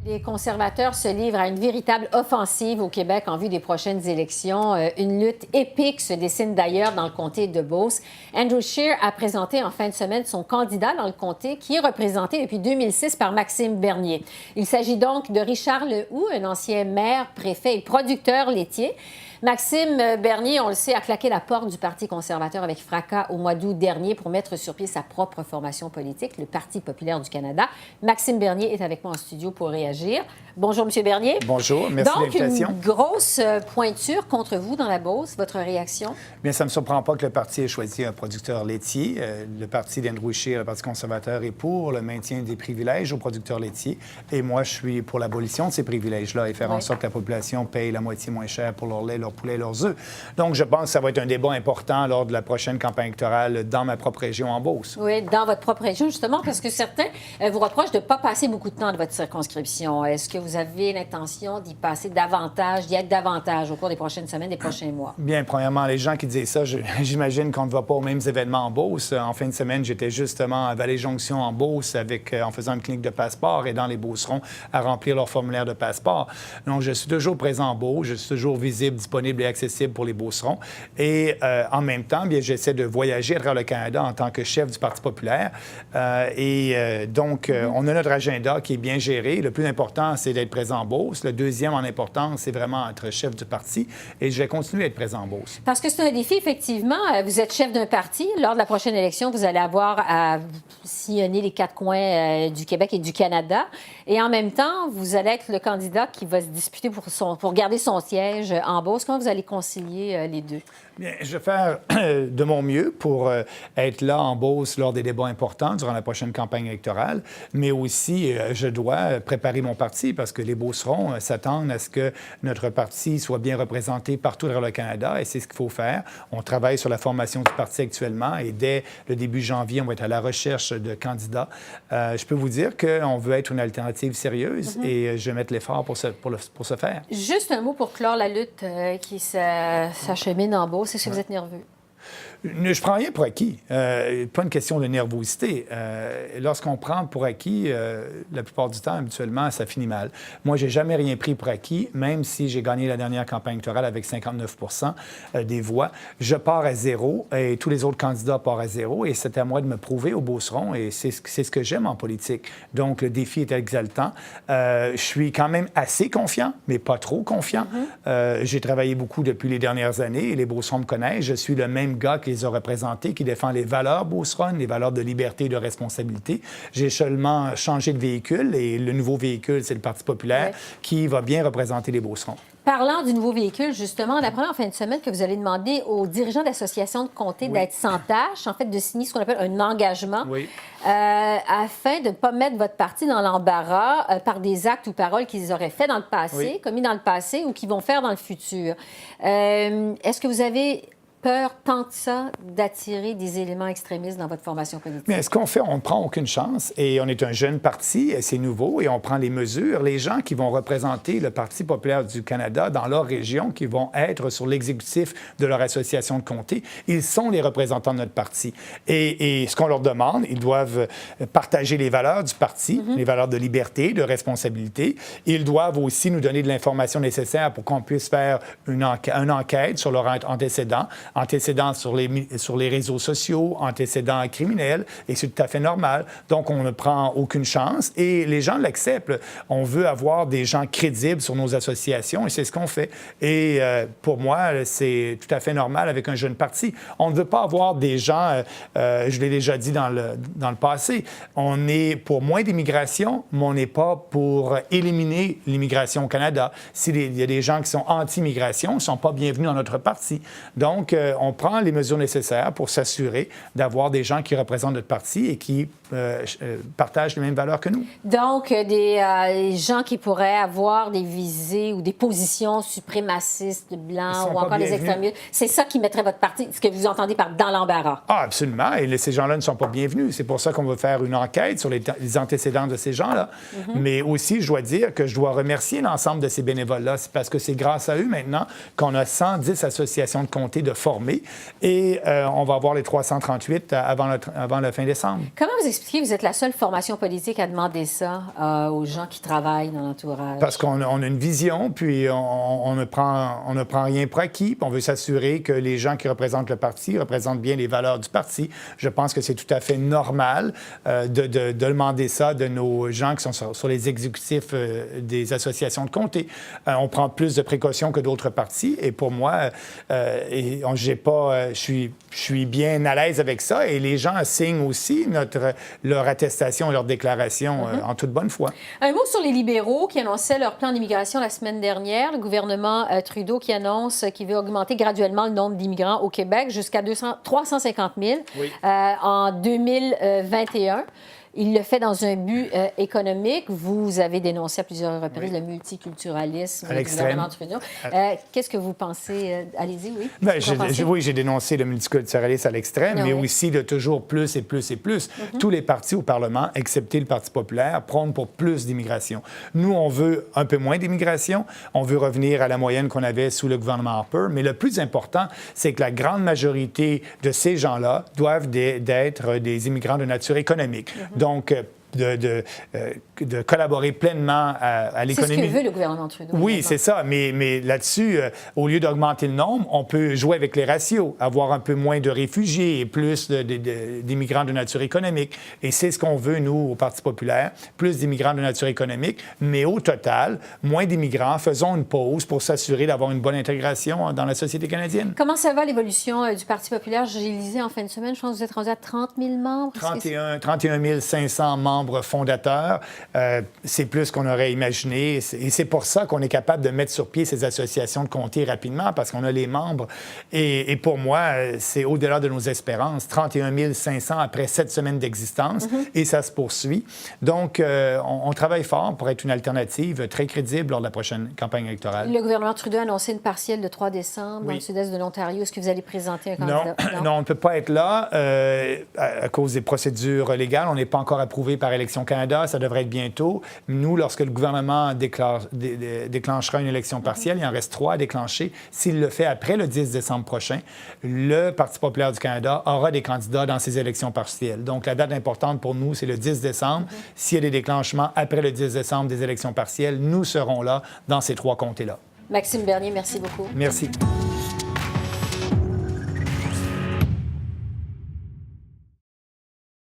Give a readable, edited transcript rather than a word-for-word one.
Les conservateurs se livrent à une véritable offensive au Québec en vue des prochaines élections. Une lutte épique se dessine d'ailleurs dans le comté de Beauce. Andrew Scheer a présenté en fin de semaine son candidat dans le comté, qui est représenté depuis 2006 par Maxime Bernier. Il s'agit donc de Richard Lehoux, un ancien maire, préfet et producteur laitier. Maxime Bernier, on le sait, a claqué la porte du Parti conservateur avec fracas au mois d'août dernier pour mettre sur pied sa propre formation politique, le Parti populaire du Canada. Maxime Bernier est avec moi en studio pour réagir. Bonjour, M. Bernier. Bonjour, merci de l'invitation. Donc, une grosse pointure contre vous dans la Beauce. Votre réaction? Bien, ça ne me surprend pas que le parti ait choisi un producteur laitier. Le parti d'Andrew Scheer, le Parti conservateur, est pour le maintien des privilèges aux producteurs laitiers. Et moi, je suis pour l'abolition de ces privilèges-là et faire en sorte que la population paye la moitié moins cher pour leur lait, leur poulet, leurs œufs. Donc, je pense que ça va être un débat important lors de la prochaine campagne électorale dans ma propre région en Beauce. Oui, dans votre propre région, justement, parce que certains vous reprochent de ne pas passer beaucoup de temps de votre circonscription. Est-ce que vous avez l'intention d'y passer davantage, d'y être davantage au cours des prochaines semaines, des prochains mois? Bien, premièrement, les gens qui disent ça, j'imagine qu'on ne va pas aux mêmes événements en Beauce. En fin de semaine, j'étais justement à Vallée-Jonction en Beauce en faisant une clinique de passeport, aidant les Beaucerons à remplir leur formulaire de passeport. Donc, je suis toujours présent en Beauce, je suis toujours visible, disponible et accessible pour les Beaucerons. Et en même temps, bien, j'essaie de voyager à travers le Canada en tant que chef du Parti populaire. Donc, on a notre agenda qui est bien géré. Le plus important, c'est d'être présent en Beauce. Le deuxième en importance, c'est vraiment être chef du parti. Et je vais continuer à être présent en Beauce. Parce que c'est un défi, effectivement. Vous êtes chef d'un parti. Lors de la prochaine élection, vous allez avoir à sillonner les quatre coins du Québec et du Canada. Et en même temps, vous allez être le candidat qui va se disputer pour garder son siège en Beauce. Comment vous allez concilier les deux? Bien, je vais faire de mon mieux pour être là en Beauce lors des débats importants durant la prochaine campagne électorale, mais aussi je dois préparer mon parti parce que les Beaucerons s'attendent à ce que notre parti soit bien représenté partout dans le Canada et c'est ce qu'il faut faire. On travaille sur la formation du parti actuellement et dès le début janvier, on va être à la recherche de candidats. Je peux vous dire qu'on veut être une alternative sérieuse et je vais mettre l'effort pour ce faire. Juste un mot pour clore la lutte qui s'achemine en Beauce. Est-ce que vous êtes nerveux? Je prends rien pour acquis. Pas une question de nervosité. Lorsqu'on prend pour acquis, la plupart du temps, habituellement, ça finit mal. Moi, j'ai jamais rien pris pour acquis, même si j'ai gagné la dernière campagne électorale avec 59 des voix. Je pars à zéro et tous les autres candidats partent à zéro et c'est à moi de me prouver au Beauceron et c'est ce que j'aime en politique. Donc, le défi est exaltant. Je suis quand même assez confiant, mais pas trop confiant. J'ai travaillé beaucoup depuis les dernières années et les Beaucerons me connaissent. Je suis le même gars qui les a représentés, qui défend les valeurs beauceronnes, les valeurs de liberté et de responsabilité. J'ai seulement changé de véhicule et le nouveau véhicule, c'est le Parti populaire qui va bien représenter les Beaucerons. Parlant du nouveau véhicule, justement, la première fin de semaine que vous allez demander aux dirigeants d'associations de comté d'être sans tâche, en fait, de signer ce qu'on appelle un engagement, afin de ne pas mettre votre parti dans l'embarras par des actes ou paroles qu'ils auraient fait dans le passé, commis dans le passé ou qu'ils vont faire dans le futur. Est-ce que vous avez peur tant que ça d'attirer des éléments extrémistes dans votre formation politique? Mais ce qu'on fait, on ne prend aucune chance et on est un jeune parti, c'est nouveau et on prend les mesures. Les gens qui vont représenter le Parti populaire du Canada dans leur région, qui vont être sur l'exécutif de leur association de comté, ils sont les représentants de notre parti. Et ce qu'on leur demande, ils doivent partager les valeurs du parti, les valeurs de liberté, de responsabilité. Ils doivent aussi nous donner de l'information nécessaire pour qu'on puisse faire une enquête sur leurs antécédents sur les réseaux sociaux, antécédents criminels, et c'est tout à fait normal. Donc, on ne prend aucune chance et les gens l'acceptent. On veut avoir des gens crédibles sur nos associations et c'est ce qu'on fait. Et pour moi, c'est tout à fait normal avec un jeune parti. On ne veut pas avoir des gens, je l'ai déjà dit dans le passé, on est pour moins d'immigration, mais on n'est pas pour éliminer l'immigration au Canada. S'il y a des gens qui sont anti-immigration, ils ne sont pas bienvenus dans notre parti. Donc, on prend les mesures nécessaires pour s'assurer d'avoir des gens qui représentent notre parti et qui partagent les mêmes valeurs que nous. Donc, des gens qui pourraient avoir des visées ou des positions suprémacistes blancs ou encore des extrémistes, c'est ça qui mettrait votre parti, ce que vous entendez par dans l'embarras? Ah, absolument. Et ces gens-là ne sont pas bienvenus. C'est pour ça qu'on va faire une enquête sur les antécédents de ces gens-là. Mais aussi, je dois dire que je dois remercier l'ensemble de ces bénévoles-là. C'est parce que c'est grâce à eux maintenant qu'on a 110 associations de comté de formés et on va avoir les 338 avant la fin décembre. Comment vous expliquez que vous êtes la seule formation politique à demander ça aux gens qui travaillent dans l'entourage? Parce qu'on a une vision, puis on ne prend rien pour acquis, puis on veut s'assurer que les gens qui représentent le parti représentent bien les valeurs du parti. Je pense que c'est tout à fait normal de demander ça de nos gens qui sont sur les exécutifs des associations de comté. On prend plus de précautions que d'autres partis, et pour moi, je suis bien à l'aise avec ça, et les gens signent aussi leur attestation et leur déclaration en toute bonne foi. Un mot sur les libéraux qui annonçaient leur plan d'immigration la semaine dernière. Le gouvernement Trudeau qui annonce qu'il veut augmenter graduellement le nombre d'immigrants au Québec jusqu'à 350 000 en 2021. Il le fait dans un but économique. Vous avez dénoncé à plusieurs reprises le multiculturalisme du gouvernement Trudeau. Qu'est-ce que vous pensez? Allez-y, oui. Bien, oui, j'ai dénoncé le multiculturalisme à l'extrême, mais aussi de toujours plus et plus et plus. Tous les partis au Parlement, excepté le Parti populaire, prônent pour plus d'immigration. Nous, on veut un peu moins d'immigration. On veut revenir à la moyenne qu'on avait sous le gouvernement Harper. Mais le plus important, c'est que la grande majorité de ces gens-là doivent d'être des immigrants de nature économique. Donc, de collaborer pleinement à l'économie. C'est ce que veut le gouvernement Trudeau. Oui, c'est ça. Mais là-dessus, au lieu d'augmenter le nombre, on peut jouer avec les ratios, avoir un peu moins de réfugiés et plus d'immigrants de nature économique. Et c'est ce qu'on veut, nous, au Parti populaire, plus d'immigrants de nature économique, mais au total, moins d'immigrants. Faisons une pause pour s'assurer d'avoir une bonne intégration dans la société canadienne. Comment ça va, l'évolution du Parti populaire? J'ai lisé en fin de semaine, je pense que vous êtes rendu à 30 000 membres. 31 500 membres fondateurs. C'est plus qu'on aurait imaginé. Et c'est pour ça qu'on est capable de mettre sur pied ces associations de comté rapidement, parce qu'on a les membres. Et pour moi, c'est au-delà de nos espérances. 31 500 après 7 semaines d'existence, et ça se poursuit. Donc, on travaille fort pour être une alternative très crédible lors de la prochaine campagne électorale. Le gouvernement Trudeau a annoncé une partielle le 3 décembre dans le sud-est de l'Ontario. Est-ce que vous allez présenter un candidat? Non, on ne peut pas être là à cause des procédures légales. On n'est pas encore approuvé par Élections Canada, ça devrait être bientôt. Nous, lorsque le gouvernement déclenchera une élection partielle, il en reste 3 à déclencher. S'il le fait après le 10 décembre prochain, le Parti populaire du Canada aura des candidats dans ces élections partielles. Donc, la date importante pour nous, c'est le 10 décembre. S'il y a des déclenchements après le 10 décembre des élections partielles, nous serons là dans ces 3 comtés-là. Maxime Bernier, merci beaucoup. Merci.